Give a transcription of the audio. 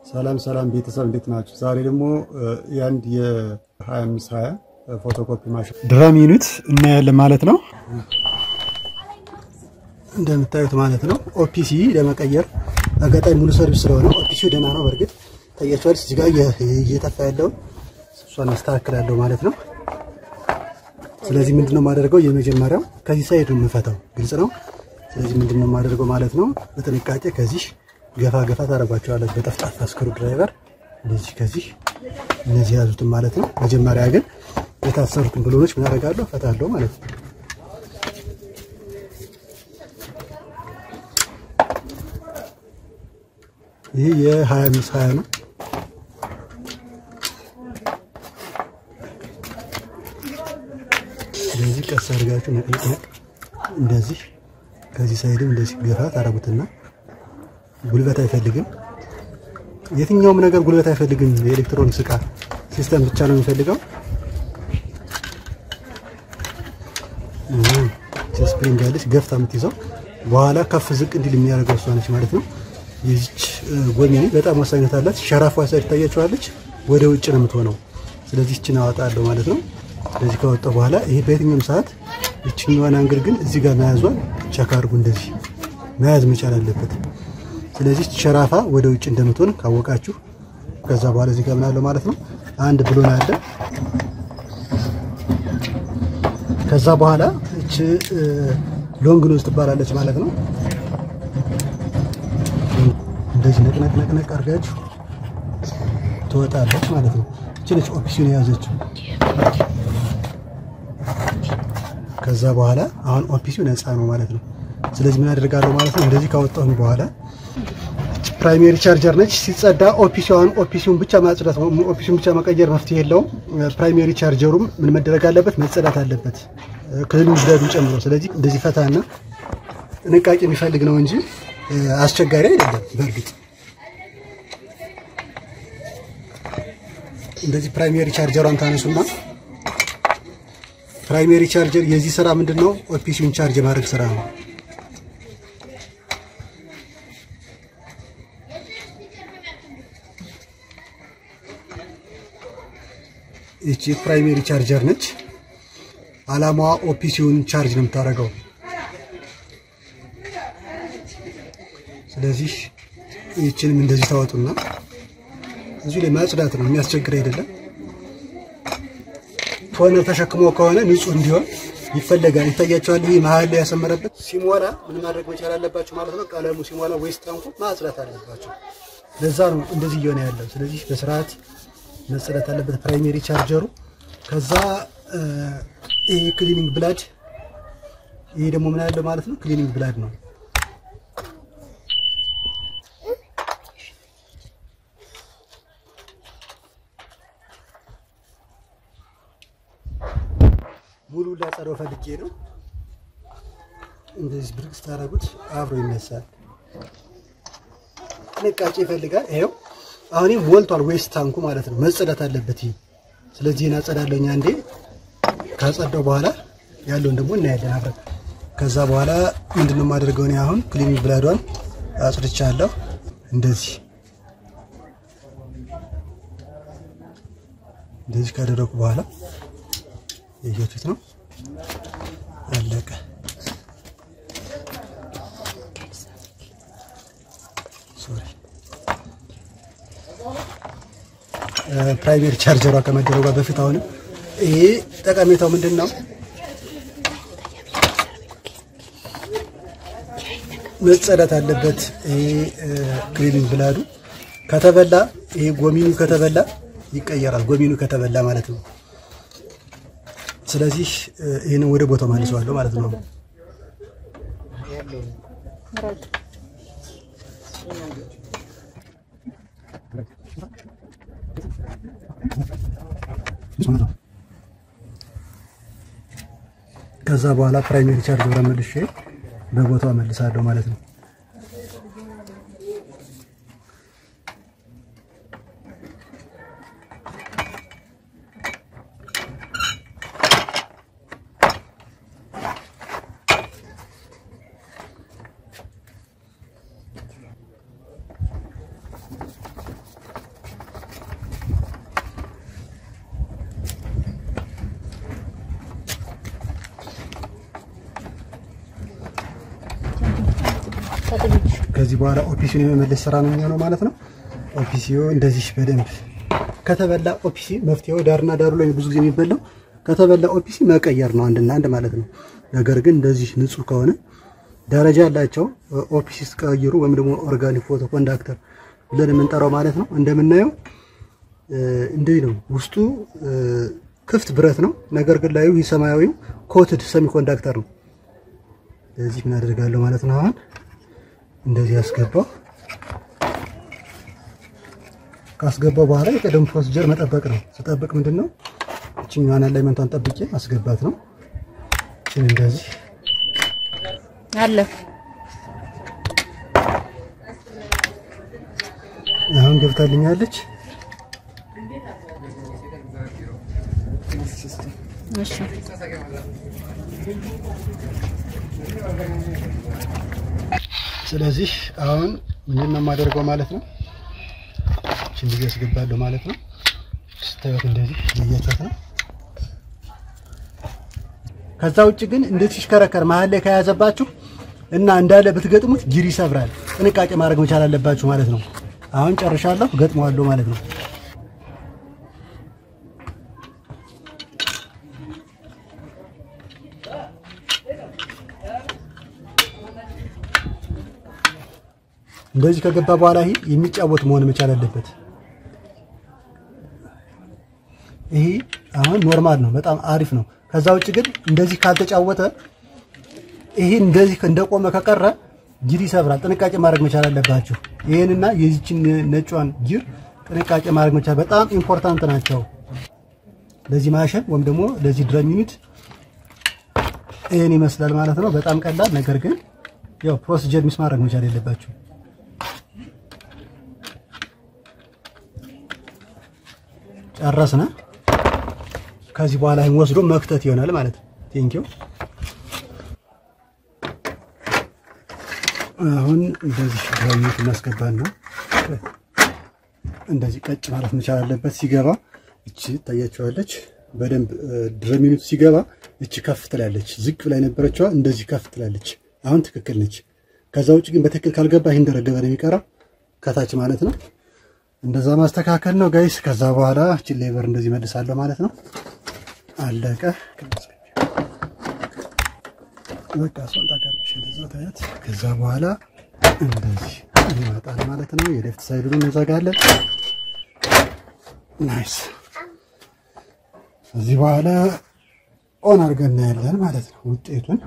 ሰላም ሰላም ቤተሰብ እንዴት ናችሁ? ዛሬ ደግሞ የአንድ የ2520 ፎቶኮፒ ማሽን ድራም ዩኒት እናያለን ማለት ነው። እንደምታዩት ማለት ነው ኦፒሲ ለመቀየር አጋጣሚ ሙሉ ሰርቪስ ስለሆነ ኦፒሲው ደህና ነው። በርግጥ ታያችኋል እዚህ ጋር እየተፋ ያለው እሷን አስተካክላለሁ ማለት ነው። ስለዚህ ምንድነው ማደርገው የመጀመሪያው ከዚህ ሳይድ ነው የምፈታው ግልጽ ነው። ስለዚህ ምንድነው ማደርገው ማለት ነው በጥንቃቄ ከዚህ ገፋ ገፋ ታረጋቸዋለች በጠፍጣፋ ስክሩ ድራይቨር እንደዚህ ከዚህ እነዚህ ያዙትን ማለት ነው። መጀመሪያ ግን የታሰሩትን ብሎኖች ምን አደርጋለሁ ፈታለሁ ማለት ነው። ይሄ የ2520 ነው። ስለዚህ ቀስ አድርጋችሁ ነቅነቅ እንደዚህ ከዚህ ሳይድም እንደዚህ ገፋ ታረጉትና ጉልበት አይፈልግም። የትኛውም ነገር ጉልበት አይፈልግም። የኤሌክትሮኒክስ ዕቃ ሲስተም ብቻ ነው የሚፈልገው። ስፕሪንግ አለች ገፍታ የምትይዘው በኋላ ከፍ ዝቅ እንዲል የሚያደርገው እሷ ነች ማለት ነው። የዚች ጎሚኒ በጣም ወሳኝነት አላት። ሸራፏ ሳይድ ታያችኋለች ወደ ውጭ ነው የምትሆነው። ስለዚህ እቺን አወጣለሁ ማለት ነው። ስለዚህ ካወጣው በኋላ ይሄ በየትኛውም ሰዓት እቺኛዋን አንግል ግን እዚህ ጋር መያዟን ቼክ አድርጉ። እንደዚህ መያዝ መቻል አለበት። ስለዚህ ሸራፋ ወደ ውጭ እንደምትሆን ካወቃችሁ ከዛ በኋላ እዚህ ጋር ምን አለ ማለት ነው አንድ ብሎን አለ። ከዛ በኋላ እቺ ሎንግ ኖዝ ትባላለች ማለት ነው። እንደዚህ ነቅነቅ አድርጋችሁ ትወጣለች ማለት ነው። እቺ ነች ኦፕሽን የያዘችው። ከዛ በኋላ አሁን ኦፒሲው ነፃ ነው ማለት ነው። ስለዚህ ምን አደርጋለሁ ማለት ነው እንደዚህ ካወጣሁ በኋላ ፕራይመሪ ቻርጀር ነች ሲጸዳ ኦፒሲውን ብቻ ማጽዳት ኦፒሲውን ብቻ መቀየር መፍትሄ የለውም። ፕራይመሪ ቻርጀሩም ምን መደረግ አለበት መጸዳት አለበት ክሊኒንግ ብለዱን ጨምሮ። ስለዚህ እንደዚህ ፈታና ጥንቃቄ የሚፈልግ ነው እንጂ አስቸጋሪ አይደለም። በርግጥ እንደዚህ ፕራይመሪ ቻርጀሯን ታነሱና ፕራይመሪ ቻርጀር የዚህ ስራ ምንድነው ኦፒሲውን ቻርጅ ማድረግ ስራ ነው። እቺ ፕራይመሪ ቻርጀር ነች። አላማዋ ኦፒሲውን ቻርጅ ነው የምታደርገው። ስለዚህ እቺንም እንደዚህ ታወጡና እዚህ ላይ ማጽዳት ነው የሚያስቸግር አይደለም። ቶነር ተሸክሞ ከሆነ ንጹህ እንዲሆን ይፈልጋል። ይታያችኋል ይሄ መሃል ላይ ያሰመረበት ሲሞላ ምን ማድረግ መቻል አለባችሁ ማለት ነው። ቀለሙ ሲሞላ ወይስ ታንኩ ማጽዳት አለባችሁ። ለዛ ነው እንደዚህ እየሆነ ያለው። ስለዚህ በስርዓት መጽዳት አለበት ፕራይመሪ ቻርጀሩ። ከዛ ይሄ ክሊኒንግ ብላድ ይሄ ደግሞ ምን አለ ማለት ነው ክሊኒንግ ብላድ ነው። ሙሉ ላጸዳው ፈልጌ ነው። እንደዚህ ብርክስ ታረጉት አብሮ ይነሳል። ጥንቃቄ ይፈልጋል። ይሄው አሁን ሞልቷል ዌስት ታንኩ ማለት ነው መጸዳት አለበት ይሄ። ስለዚህ እናጸዳለኛ እንዴ ካጸዳው በኋላ ያለውን ደግሞ እናያለን አብረን። ከዛ በኋላ ምንድነው ማድረገው ነው አሁን ክሊኒንግ ብላዷን አጽድቻለሁ። እንደዚህ ካደረኩ በኋላ ይሄቱት ነው አለቀ። ፕራይመሪ ቻርጀሯ ከመደረጓ በፊት አሁን ይሄ ጠቀሜታው ምንድነው መጸዳት አለበት። ይሄ ክሊኒንግ ብላዱ ከተበላ ይሄ ጎሚኑ ከተበላ ይቀየራል። ጎሚኑ ከተበላ ማለት ነው። ስለዚህ ይሄንን ወደ ቦታው ማንሳዋለሁ ማለት ነው። ከዛ በኋላ ፕራይመሪ ቻርጀር መልሼ በቦታው መልሳለሁ ማለት ነው። ከዚህ በኋላ ኦፒሲውን የመመለስ ስራ ነው የሚሆነው ማለት ነው። ኦፒሲዮ እንደዚህ በደንብ ከተበላ ኦፒሲ መፍትሄው ዳርና ዳሩ ላይ ብዙ ጊዜ የሚበላው ከተበላ ኦፒሲ መቀየር ነው አንድና አንድ ማለት ነው። ነገር ግን እንደዚህ ንጹህ ከሆነ ደረጃ ያላቸው ኦፒሲ ስቀይሩ ወይም ደግሞ ኦርጋኒክ ፎቶ ኮንዳክተር ብለን የምንጠራው ማለት ነው። እንደምናየው እንደዚህ ነው። ውስጡ ክፍት ብረት ነው። ነገር ግን ላዩ ሰማያዊው ኮትድ ሰሚ ኮንዳክተር ነው። ለዚህ ምን አደርጋለሁ ማለት ነው። አሁን እንደዚህ አስገባው። ካስገባው በኋላ የቀደም ፕሮሲጀር መጠበቅ ነው። ስጠብቅ ምንድነው እቺኛዋን አላይመንቷን ጠብቄ ማስገባት ነው። እቺን እንደዚህ አለ አሁን ገብታልኛለች። እሺ ስለዚህ አሁን ምን ነው የማደርገው ማለት ነው። እቺን እንደዚህ አስገባለሁ ማለት ነው። ስታዩት እንደዚህ እያያችሁት ነው። ከዛ ውጭ ግን እንዴት ሲሽከረከር መሀል ላይ ከያዘባችሁ እና እንዳለ ብትገጥሙት ጊር ይሰብራል። ጥንቃቄ ማድረግ መቻል አለባችሁ ማለት ነው። አሁን ጨርሻለሁ፣ ገጥመዋለሁ ማለት ነው። እንደዚህ ከገባ በኋላ ይሄ የሚጫወት መሆን መቻል አለበት። ይሄ አሁን ኖርማል ነው፣ በጣም አሪፍ ነው። ከዛ ውጭ ግን እንደዚህ ካልተጫወተ ይሄ እንደዚህ እንደቆመ ከቀረ ጊር ይሰብራል። ጥንቃቄ ማድረግ መቻል አለባችሁ። ይሄንና የዚችን ነጯን ጊር ጥንቃቄ ማድረግ መቻል በጣም ኢምፖርታንት ናቸው ለዚህ ማሽን ወይም ደግሞ ለዚህ ድረም ዩኒት። ይሄን ይመስላል ማለት ነው። በጣም ቀላል ነገር ግን ያው ፕሮሲጀር ሚስ ማድረግ መቻል የለባችሁ። ጨረስና ከዚህ በኋላ ይሄን ወስዶ መክተት ይሆናል ማለት ነው። ቴንኪው። አሁን እንደዚህ ድረሚት እናስገባና እንደዚህ ቀጭ ማለት መቻል አለበት። ሲገባ እቺ ታያችኋለች በደንብ ድረሚት ሲገባ እቺ ከፍ ትላለች። ዝቅ ብላ የነበረችዋ እንደዚህ ከፍ ትላለች። አሁን ትክክል ነች። ከዛ ውጭ ግን በትክክል ካልገባ ይሄን ደረገበ ነው የሚቀረው ከታች ማለት ነው። እንደዛ ማስተካከል ነው ጋይስ። ከዛ በኋላ እቺ ሌቨር እንደዚህ መልሳለሁ ማለት ነው። አለቀ። በቃ ሶንታ ጋርሽ እንደዛ ታያት። ከዛ በኋላ እንደዚህ ይመጣል ማለት ነው። የሌፍት ሳይዱን እንዘጋለን። ናይስ። እዚህ በኋላ ኦን አድርገን እናያለን ማለት ነው ውጤቱን።